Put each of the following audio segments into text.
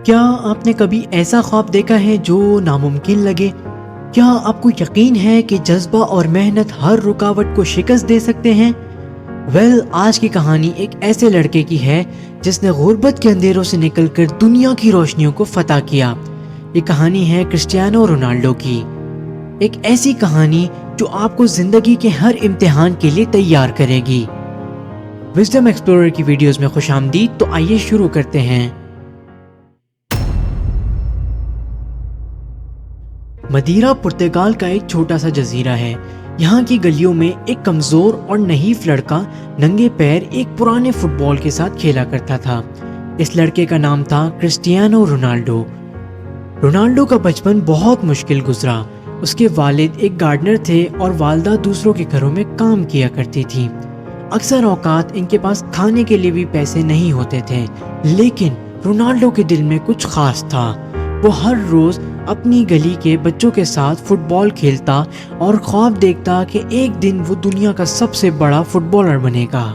کیا آپ نے کبھی ایسا خواب دیکھا ہے جو ناممکن لگے؟ کیا آپ کو یقین ہے کہ جذبہ اور محنت ہر رکاوٹ کو شکست دے سکتے ہیں؟ آج کی کہانی ایک ایسے لڑکے کی ہے جس نے غربت کے اندھیروں سے نکل کر دنیا کی روشنیوں کو فتح کیا۔ یہ کہانی ہے کرسٹیانو رونالڈو کی، ایک ایسی کہانی جو آپ کو زندگی کے ہر امتحان کے لیے تیار کرے گی۔ وزڈم ایکسپلورر کی ویڈیوز میں خوش آمدید۔ تو آئیے شروع کرتے ہیں۔ مدیرا پرتگال کا ایک چھوٹا سا جزیرہ ہے۔ یہاں کی گلیوں میں ایک کمزور اور نحیف لڑکا ننگے پیر ایک پرانے فٹ بال کے ساتھ کھیلا کرتا تھا۔ اس لڑکے کا نام تھا کرسٹیانو رونالڈو۔ رونالڈو کا بچپن بہت مشکل گزرا۔ اس کے والد ایک گارڈنر تھے اور والدہ دوسروں کے گھروں میں کام کیا کرتی تھی۔ اکثر اوقات ان کے پاس کھانے کے لیے بھی پیسے نہیں ہوتے تھے، لیکن رونالڈو کے دل میں کچھ خاص تھا۔ وہ ہر روز اپنی گلی کے بچوں کے ساتھ فٹ بال کھیلتا اور خواب دیکھتا کہ ایک دن وہ دنیا کا سب سے بڑا فٹ بالر بنے گا۔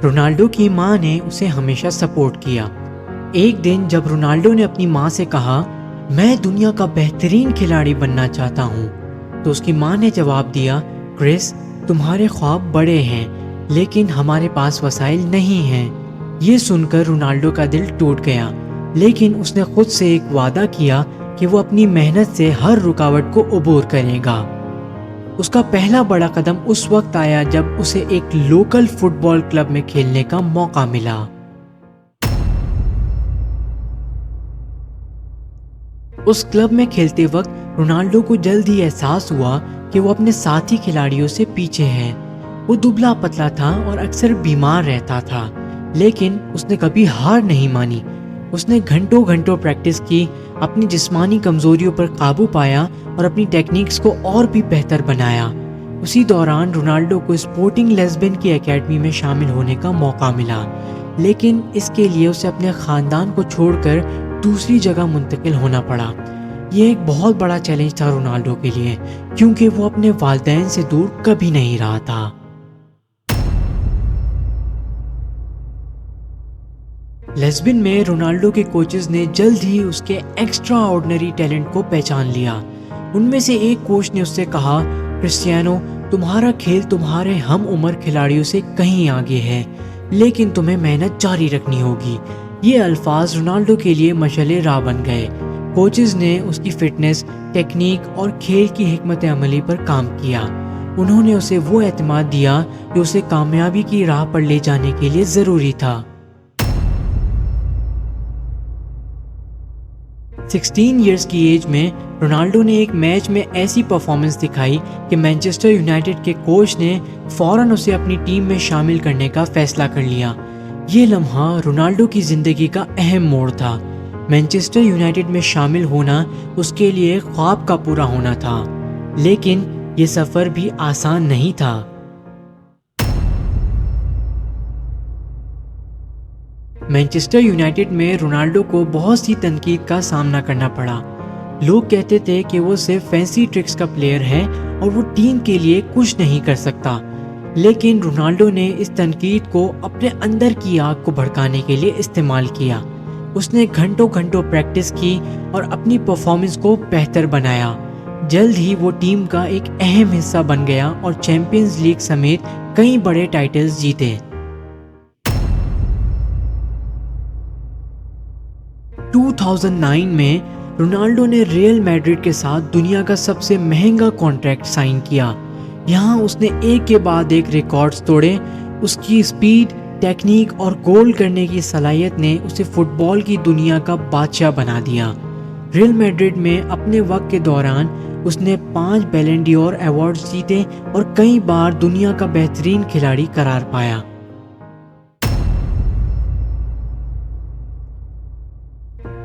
رونالڈو کی ماں نے اسے ہمیشہ سپورٹ کیا۔ ایک دن جب رونالڈو نے اپنی ماں سے کہا، میں دنیا کا بہترین کھلاڑی بننا چاہتا ہوں، تو اس کی ماں نے جواب دیا، کرس، تمہارے خواب بڑے ہیں لیکن ہمارے پاس وسائل نہیں ہیں۔ یہ سن کر رونالڈو کا دل ٹوٹ گیا، لیکن اس نے خود سے ایک وعدہ کیا کہ وہ اپنی محنت سے ہر رکاوٹ کو عبور کرے گا۔ اس کا پہلا بڑا قدم اس وقت آیا جب اسے ایک لوکل فٹ بال کلب میں کھیلنے کا موقع ملا۔ اس کلب میں کھیلتے وقت رونالڈو کو جلد ہی احساس ہوا کہ وہ اپنے ساتھی کھلاڑیوں سے پیچھے ہے۔ وہ دبلا پتلا تھا اور اکثر بیمار رہتا تھا، لیکن اس نے کبھی ہار نہیں مانی۔ اس نے گھنٹوں پریکٹس کی، اپنی جسمانی کمزوریوں پر قابو پایا اور اپنی ٹیکنیکس کو اور بھی بہتر بنایا۔ اسی دوران رونالڈو کو اسپورٹنگ لزبن کی اکیڈمی میں شامل ہونے کا موقع ملا، لیکن اس کے لیے اسے اپنے خاندان کو چھوڑ کر دوسری جگہ منتقل ہونا پڑا۔ یہ ایک بہت بڑا چیلنج تھا رونالڈو کے لیے، کیونکہ وہ اپنے والدین سے دور کبھی نہیں رہا تھا۔ لزبن میں رونالڈو کے کوچز نے جلد ہی اس کے ایکسٹرا آرڈنری ٹیلنٹ کو پہچان لیا۔ ان میں سے ایک کوچ نے اس سے کہا، کرسٹیانو، تمہارا کھیل تمہارے ہم عمر کھلاڑیوں سے کہیں آگے ہے، لیکن تمہیں محنت جاری رکھنی ہوگی۔ یہ الفاظ رونالڈو کے لیے مشعل راہ بن گئے۔ کوچز نے اس کی فٹنس، ٹیکنیک اور کھیل کی حکمت عملی پر کام کیا۔ انہوں نے اسے وہ اعتماد دیا جو اسے کامیابی کی راہ پر لے جانے کے لیے ضروری تھا۔ 16 ایئرز کی ایج میں رونالڈو نے ایک میچ میں ایسی پرفارمنس دکھائی کہ مانچسٹر یونائٹڈ کے کوچ نے فوراً اسے اپنی ٹیم میں شامل کرنے کا فیصلہ کر لیا۔ یہ لمحہ رونالڈو کی زندگی کا اہم موڑ تھا۔ مانچسٹر یونائٹڈ میں شامل ہونا اس کے لیے خواب کا پورا ہونا تھا، لیکن یہ سفر بھی آسان نہیں تھا۔ مانچسٹر یونائٹڈ میں رونالڈو کو بہت سی تنقید کا سامنا کرنا پڑا۔ لوگ کہتے تھے کہ وہ صرف فینسی ٹرکس کا پلیئر ہے اور وہ ٹیم کے لیے کچھ نہیں کر سکتا، لیکن رونالڈو نے اس تنقید کو اپنے اندر کی آگ کو بھڑکانے کے لیے استعمال کیا۔ اس نے گھنٹوں پریکٹس کی اور اپنی پرفارمنس کو بہتر بنایا۔ جلد ہی وہ ٹیم کا ایک اہم حصہ بن گیا اور چیمپئنز لیگ سمیت کئی بڑے ٹائٹلز جیتے۔ 2009 میں رونالڈو نے ریئل میڈرڈ کے ساتھ دنیا کا سب سے مہنگا کانٹریکٹ سائن کیا۔ یہاں اس نے ایک کے بعد ایک ریکارڈز توڑے۔ اس کی سپیڈ، ٹیکنیک اور گول کرنے کی صلاحیت نے اسے فٹ بال کی دنیا کا بادشاہ بنا دیا۔ ریئل میڈرڈ میں اپنے وقت کے دوران اس نے 5 بیلن ڈیور ایوارڈز جیتے اور کئی بار دنیا کا بہترین کھلاڑی قرار پایا۔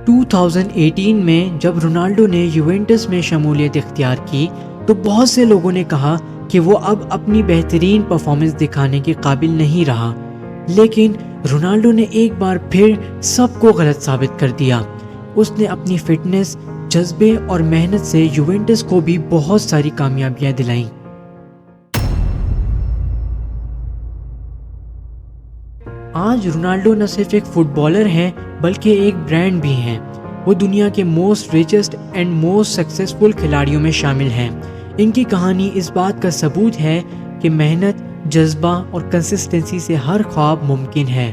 دو 2018 میں جب رونالڈو نے یوونٹس میں شمولیت اختیار کی تو بہت سے لوگوں نے کہا کہ وہ اب اپنی بہترین پرفارمنس دکھانے کے قابل نہیں رہا، لیکن رونالڈو نے ایک بار پھر سب کو غلط ثابت کر دیا۔ اس نے اپنی فٹنس، جذبے اور محنت سے یوونٹس کو بھی بہت ساری کامیابیاں دلائیں۔ آج رونالڈو نہ صرف ایک فٹ بالر ہیں بلکہ ایک برانڈ بھی ہیں۔ وہ دنیا کے most richest and most successful کھلاڑیوں میں شامل ہیں۔ ان کی کہانی اس بات کا ثبوت ہے کہ محنت، جذبہ اور کنسسٹنسی سے ہر خواب ممکن ہے۔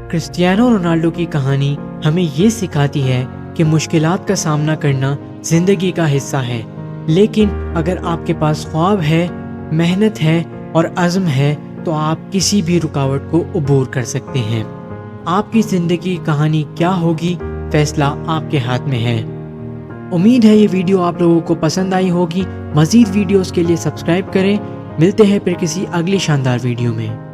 کرسٹیانو رونالڈو کی کہانی ہمیں یہ سکھاتی ہے کہ مشکلات کا سامنا کرنا زندگی کا حصہ ہے، لیکن اگر آپ کے پاس خواب ہے، محنت ہے اور عزم ہے تو آپ کسی بھی رکاوٹ کو عبور کر سکتے ہیں۔ آپ کی زندگی کی کہانی کیا ہوگی، فیصلہ آپ کے ہاتھ میں ہے۔ امید ہے یہ ویڈیو آپ لوگوں کو پسند آئی ہوگی۔ مزید ویڈیوز کے لیے سبسکرائب کریں۔ ملتے ہیں پھر کسی اگلی شاندار ویڈیو میں۔